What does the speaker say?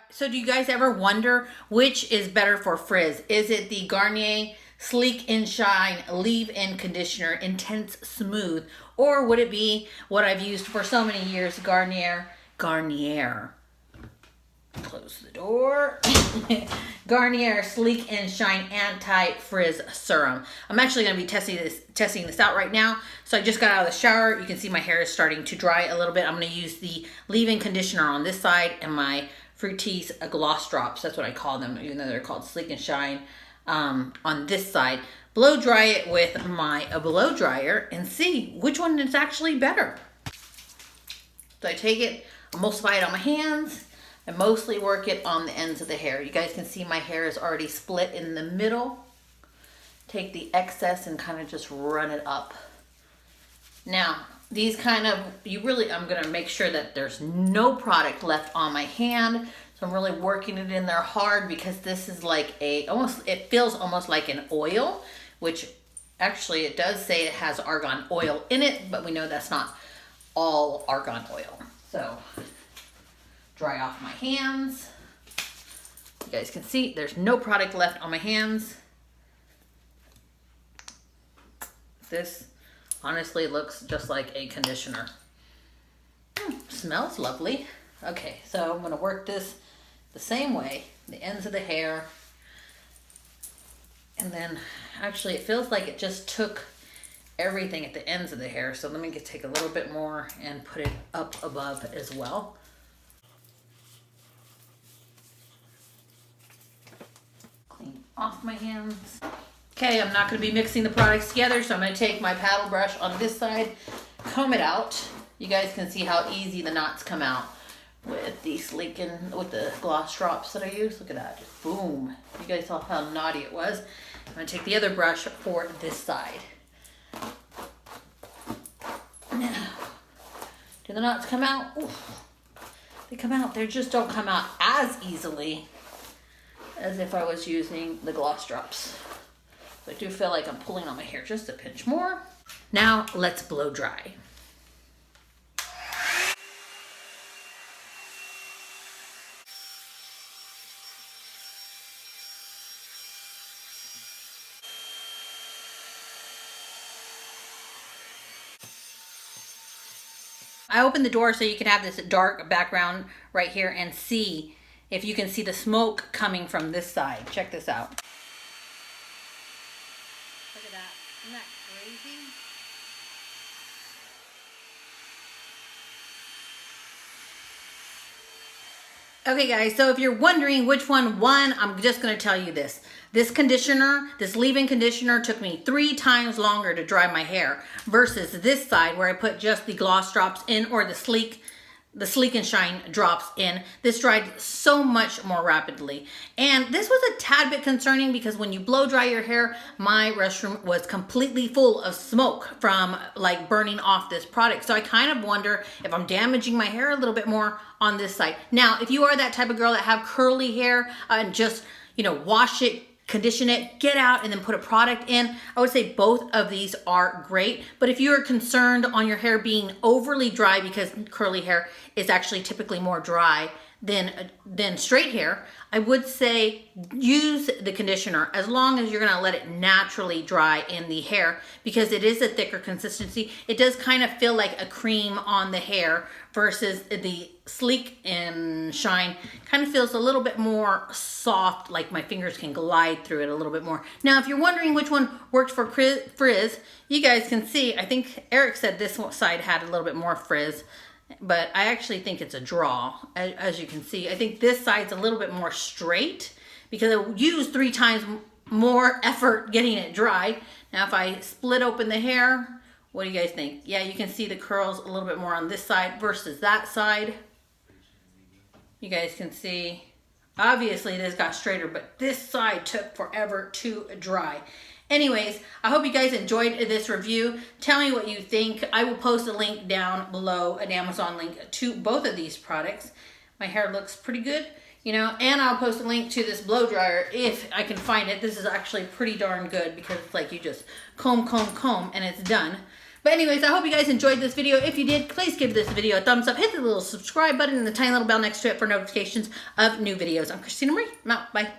So do you guys ever wonder which is better for frizz? Is it the Garnier Sleek and Shine Leave-In Conditioner Intense Smooth, or would it be what I've used for so many years, Garnier? Close the door. Garnier Sleek and Shine Anti-Frizz Serum. I'm actually going to be testing this out right now. So I just got out of the shower. You can see my hair is starting to dry a little bit. I'm going to use the leave-in conditioner on this side and my Fructis gloss drops. That's what I call them, even though they're called Sleek and Shine on this side. Blow dry it with my blow dryer and see which one is actually better. So I take it, emulsify it on my hands. I mostly work it on the ends of the hair. You guys can see my hair is already split in the middle. Take the excess and kind of just run it up. Now, these kind of, I'm gonna make sure that there's no product left on my hand. So I'm really working it in there hard because this is like it feels almost like an oil, which actually it does say it has argan oil in it, but we know that's not all argan oil. So, dry off my hands. You guys can see there's no product left on my hands. This honestly looks just like a conditioner. Smells lovely. Okay, so I'm gonna work this the same way, the ends of the hair. And then actually it feels like it just took everything at the ends of the hair. So let me take a little bit more and put it up above as well. Off my hands. Okay, I'm not going to be mixing the products together, so I'm going to take my paddle brush on this side, comb it out. You guys can see how easy the knots come out with the gloss drops that I use. Look at that, just boom. You guys saw how knotty it was. I'm going to take the other brush for this side. Now, do the knots come out? Oof. They come out. They just don't come out as easily as if I was using the gloss drops. So I do feel like I'm pulling on my hair just a pinch more. Now let's blow dry. I opened the door so you can have this dark background right here and see if you can see the smoke coming from this side. Check this out. Look at that. Isn't that crazy? Okay guys, so if you're wondering which one won, I'm just gonna tell you this. This conditioner, this leave-in conditioner took me 3 times longer to dry my hair versus this side where I put just the gloss drops in or the Sleek and Shine drops in. This dried so much more rapidly. And this was a tad bit concerning because when you blow dry your hair, my restroom was completely full of smoke from like burning off this product. So I kind of wonder if I'm damaging my hair a little bit more on this side. Now, if you are that type of girl that have curly hair and just, wash it, condition it, get out, and then put a product in, I would say both of these are great. But if you're concerned on your hair being overly dry, because curly hair is actually typically more dry than straight hair, I would say use the conditioner as long as you're gonna let it naturally dry in the hair, because it is a thicker consistency. It does kind of feel like a cream on the hair versus the Sleek and Shine kind of feels a little bit more soft, like my fingers can glide through it a little bit more. Now, if you're wondering which one worked for frizz, you guys can see, I think Eric said this side had a little bit more frizz, but I actually think it's a draw. As you can see, I think this side's a little bit more straight because I used 3 times more effort getting it dry. Now, if I split open the hair, what do you guys think? Yeah, you can see the curls a little bit more on this side versus that side. You guys can see, obviously this got straighter, but this side took forever to dry. Anyways, I hope you guys enjoyed this review. Tell me what you think. I will post a link down below, an Amazon link to both of these products. My hair looks pretty good, and I'll post a link to this blow dryer if I can find it. This is actually pretty darn good because it's like you just comb, and it's done. But anyways, I hope you guys enjoyed this video. If you did, please give this video a thumbs up. Hit the little subscribe button and the tiny little bell next to it for notifications of new videos. I'm Christina Marie. I'm out. Bye.